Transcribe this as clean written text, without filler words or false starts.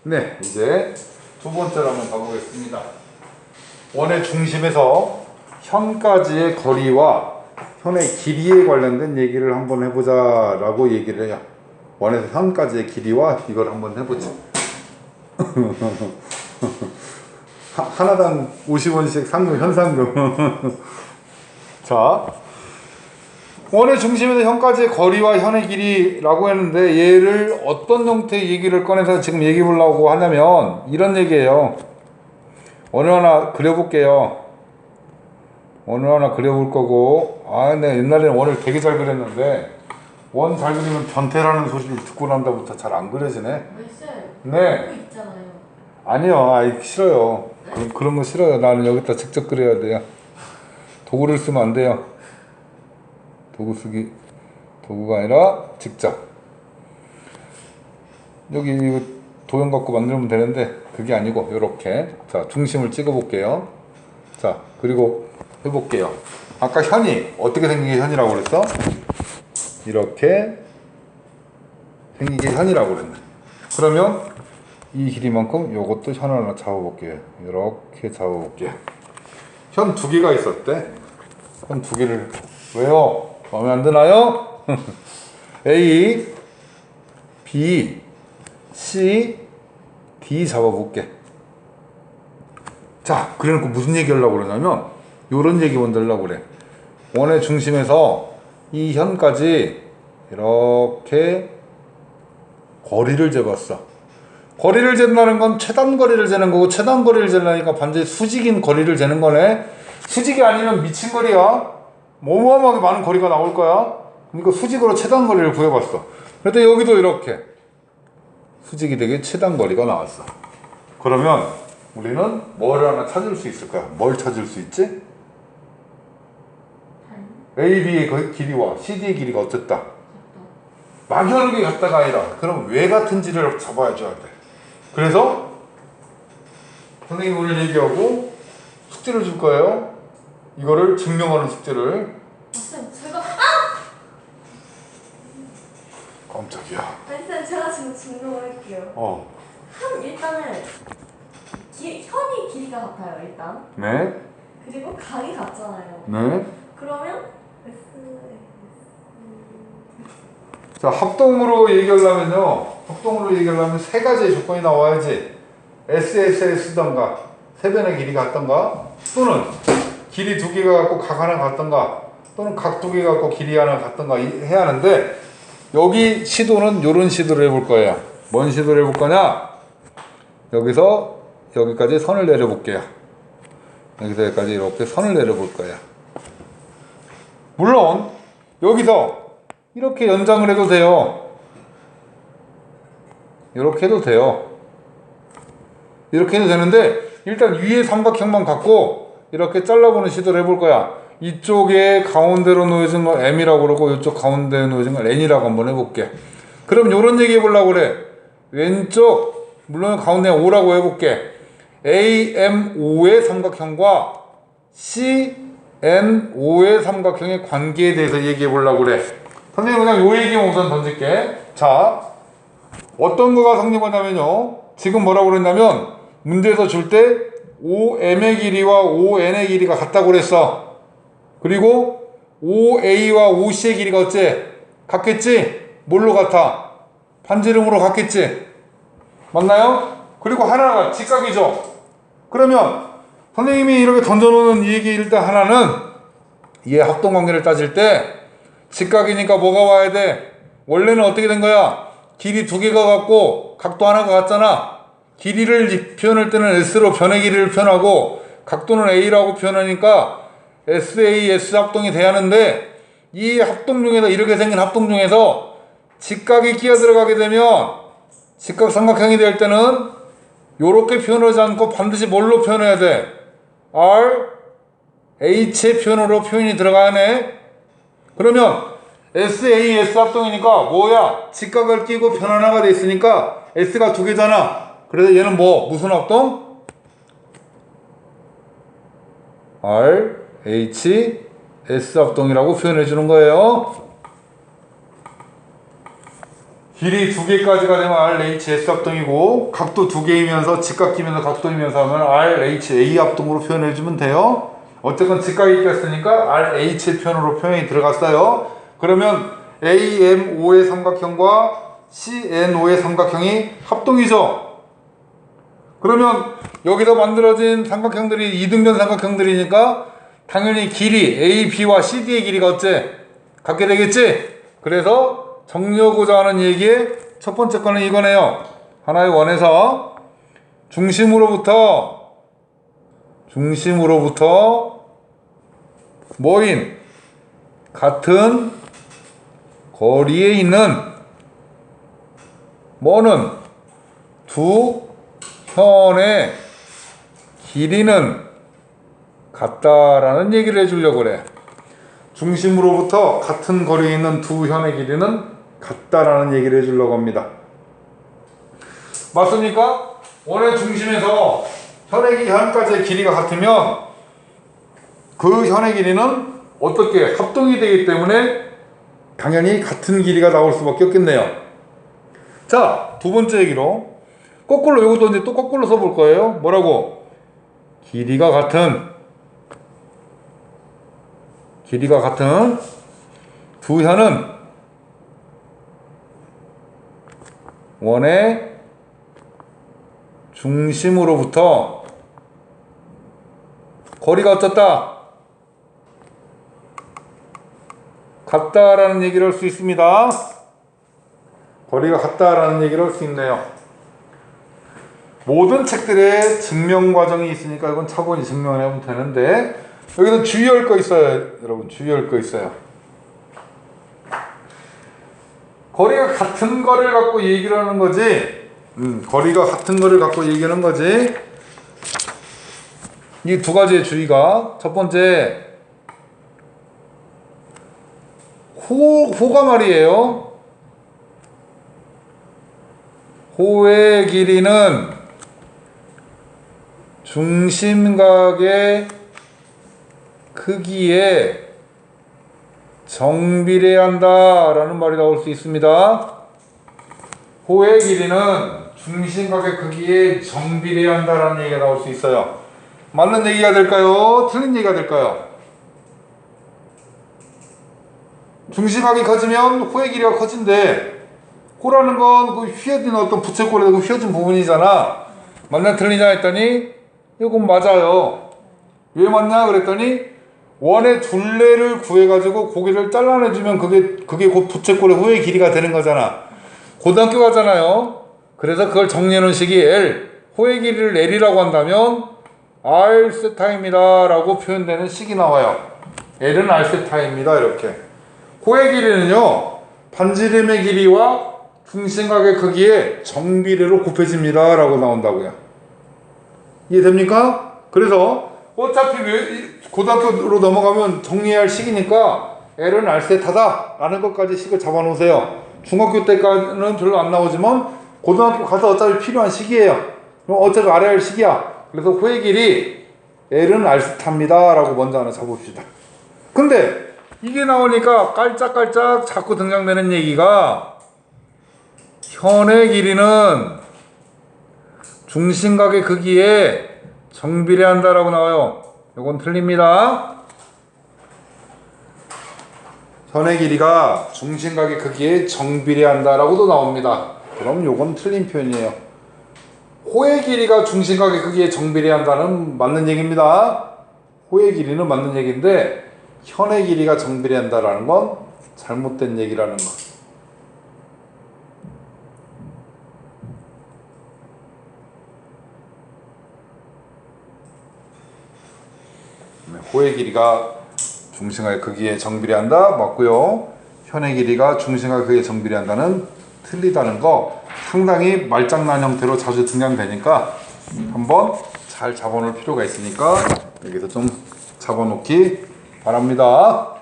네, 이제 두 번째로 한번 가보겠습니다. 원의 중심에서 현까지의 거리와 현의 길이에 관련된 얘기를 한번 해보자 라고 얘기를 해요. 원에서 현까지의 길이와 이걸 한번 해보자. 하나당 50원씩 상금, 현상금. 자, 원의 중심에서 현까지의 거리와 현의 길이라고 했는데, 얘를 어떤 형태의 얘기를 꺼내서 지금 얘기해 보려고 하냐면 이런 얘기예요. 원을 하나 그려볼게요. 원을 하나 그려볼 거고, 내가 옛날에는 원을 되게 잘 그렸는데 원 잘 그리면 변태라는 소리를 듣고 난다부터 잘 안 그려지네. 네. 있잖아요. 아니요, 싫어요. 그런 거 싫어요. 나는 여기다 직접 그려야 돼요. 도구를 쓰면 안 돼요. 도구가 아니라 직접. 여기 도형 갖고 만들면 되는데 그게 아니고 요렇게. 자, 중심을 찍어 볼게요. 자, 그리고 해볼게요. 아까 현이 어떻게 생긴 게 현이라고 그랬어? 이렇게 생긴 게 현이라고 그랬네. 그러면 이 길이만큼 요것도 현 하나 잡아볼게요. 이렇게 잡아볼게요. 현 두 개가 있었대. 현 두 개를 왜요? 마음에 안 드나요? A, B, C, D 잡아볼게. 자, 그래놓고 무슨 얘기 하려고 그러냐면 요런 얘기 먼저 하려고 그래. 원의 중심에서 이 현까지 이렇게 거리를 재봤어. 거리를 잰다는 건 최단 거리를 재는 거고, 최단 거리를 재려니까 반드시 수직인 거리를 재는 거네. 수직이 아니면 미친 거리야. 어마어마하게 많은 거리가 나올 거야. 그러니까 수직으로 최단 거리를 구해봤어. 그런데 여기도 이렇게 수직이 되게 최단 거리가 나왔어. 그러면 우리는 뭘 하나 찾을 수 있을 거야. 뭘 찾을 수 있지? A, B의 길이와 CD의 길이가 어쨌다? 막연하게 같다가 아니라 그럼 왜 같은지를 잡아줘야 돼. 그래서 선생님이 오늘 얘기하고 숙제를 줄 거예요. 이거를 증명하는 숙제를. 쌤, 제가 깜짝이야. 아니 쌤, 제가 지금 증명을 할게요. 일단은 현이 길이가 같아요, 일단. 네. 그리고 각이 같잖아요. 네. 그러면 자, 합동으로 얘기하려면 세 가지의 조건이 나와야지. SSS던가 세 변의 길이가 같던가, 또는 길이 두 개가 같고 각 하나 같던가, 또는 각 두 개가 같고 길이 하나 같던가 해야 하는데, 여기 시도는 요런 시도를 해볼 거예요. 뭔 시도를 해볼 거냐? 여기서 여기까지 선을 내려볼게요. 여기서 여기까지 이렇게 선을 내려볼 거예요. 물론 여기서 이렇게 연장을 해도 돼요. 이렇게 해도 돼요. 이렇게 해도 되는데, 일단 위에 삼각형만 갖고 이렇게 잘라보는 시도를 해볼 거야. 이쪽에 가운데로 놓여진 걸 M이라고 그러고, 이쪽 가운데에 놓여진 걸 N이라고 한번 해볼게. 그럼 요런 얘기 해보려고 그래. 왼쪽, 물론 가운데 O라고 해볼게. AMO의 삼각형과 CNO의 삼각형의 관계에 대해서 얘기해 보려고 그래. 선생님 그냥 요 얘기만 우선 던질게. 자, 어떤 거가 성립하냐면요, 지금 뭐라고 그랬냐면 문제에서 줄 때 OM의 길이와 ON의 길이가 같다고 그랬어. 그리고 OA와 OC의 길이가 어째? 같겠지? 뭘로 같아? 반지름으로 같겠지? 맞나요? 그리고 하나가 직각이죠. 그러면 선생님이 이렇게 던져놓는 이 얘기, 일단 하나는 얘 합동관계를 따질 때 직각이니까 뭐가 와야 돼? 원래는 어떻게 된 거야? 길이 두 개가 같고 각도 하나가 같잖아. 길이를 표현할 때는 S로 변의 길이를 표현하고 각도는 A라고 표현하니까 SA, S 합동이 돼야 하는데, 이 합동 중에서, 이렇게 생긴 합동 중에서 직각이 끼어 들어가게 되면, 직각 삼각형이 될 때는 요렇게 표현하지 않고 반드시 뭘로 표현해야 돼? R, H의 표현으로 표현이 들어가네. 그러면 SA, S 합동이니까 뭐야? 직각을 끼고 편 하나가 돼 있으니까 S가 두 개잖아. 그래서 얘는 무슨 합동? R, H, S 합동이라고 표현해 주는 거예요. 길이 2개까지가 되면 RHS 합동이고 각도 2개이면서 직각끼면서 각도이면서 하면 RHA 합동으로 표현해주면 돼요. 어쨌건 직각이 꼈으니까 RH 표현으로 표현이 들어갔어요. 그러면 AMO의 삼각형과 CNO의 삼각형이 합동이죠. 그러면 여기서 만들어진 삼각형들이 이등변 삼각형들이니까 당연히 길이 AB와 CD의 길이가 어째? 같게 되겠지? 그래서 정리하고자 하는 얘기의 첫 번째 거는 이거네요. 하나의 원에서 중심으로부터 뭐인 같은 거리에 있는 뭐는 두 현의 길이는 같다라는 얘기를 해주려고 그래. 중심으로부터 같은 거리에 있는 두 현의 길이는 같다라는 얘기를 해주려고 합니다. 맞습니까? 원의 중심에서 현까지의 길이가 같으면 그 현의 길이는 어떻게 합동이 되기 때문에 당연히 같은 길이가 나올 수밖에 없겠네요. 자, 두 번째 얘기로 거꾸로, 이것도 이제 또 거꾸로 써볼 거예요. 뭐라고? 길이가 같은 두 현은 원의 중심으로부터 거리가 어떻다? 같다라는 얘기를 할 수 있습니다. 거리가 같다라는 얘기를 할 수 있네요. 모든 책들에 증명 과정이 있으니까 이건 차분히 증명을 해보면 되는데, 여기서 주의할 거 있어요. 여러분, 주의할 거 있어요. 거리가 같은 거를 갖고 얘기를 하는 거지. 거리가 같은 거를 갖고 얘기하는 거지. 이 두 가지의 주의가, 첫 번째, 호가 말이에요. 호의 길이는 중심각의 크기에 정비례한다 라는 말이 나올 수 있습니다. 호의 길이는 중심각의 크기에 정비례한다 라는 얘기가 나올 수 있어요. 맞는 얘기가 될까요? 틀린 얘기가 될까요? 중심각이 커지면 호의 길이가 커진대. 호라는 건 그 휘어진 어떤 부채꼴에 그 휘어진 부분이잖아. 맞나 틀리냐 했더니 이건 맞아요. 왜 맞냐 그랬더니 원의 둘레를 구해가지고 고기를 잘라내주면 그게 곧 부채꼴의 호의 길이가 되는 거잖아. 고등학교 가잖아요. 그래서 그걸 정리하는 식이 L, 호의 길이를 L이라고 한다면 R 세타입니다 라고 표현되는 식이 나와요. L은 R 세타입니다 이렇게. 호의 길이는요 반지름의 길이와 중심각의 크기에 정비례로 곱해집니다 라고 나온다고요. 이해됩니까? 그래서 어차피 고등학교로 넘어가면 정리해야 할 식이니까 L은 R세타다 라는 것까지 식을 잡아놓으세요. 중학교 때까지는 별로 안 나오지만 고등학교 가서 어차피 필요한 식이에요. 그럼 어차피 알아야 할 식이야. 그래서 호의 길이 L은 R세타입니다 라고 먼저 하나 잡읍시다. 근데 이게 나오니까 깔짝깔짝 자꾸 등장되는 얘기가 현의 길이는 중심각의 크기에 정비례한다 라고 나와요. 이건 틀립니다. 현의 길이가 중심각의 크기에 정비례한다 라고도 나옵니다. 그럼 이건 틀린 표현이에요. 호의 길이가 중심각의 크기에 정비례한다는 맞는 얘기입니다. 호의 길이는 맞는 얘기인데 현의 길이가 정비례한다라는 건 잘못된 얘기라는 거. 호의 길이가 중심각의 크기에 정비례한다 맞고요. 현의 길이가 중심각의 크기에 정비례한다는 틀리다는 거 상당히 말장난 형태로 자주 등장되니까 한번 잘 잡아놓을 필요가 있으니까 여기서 좀 잡아놓기 바랍니다.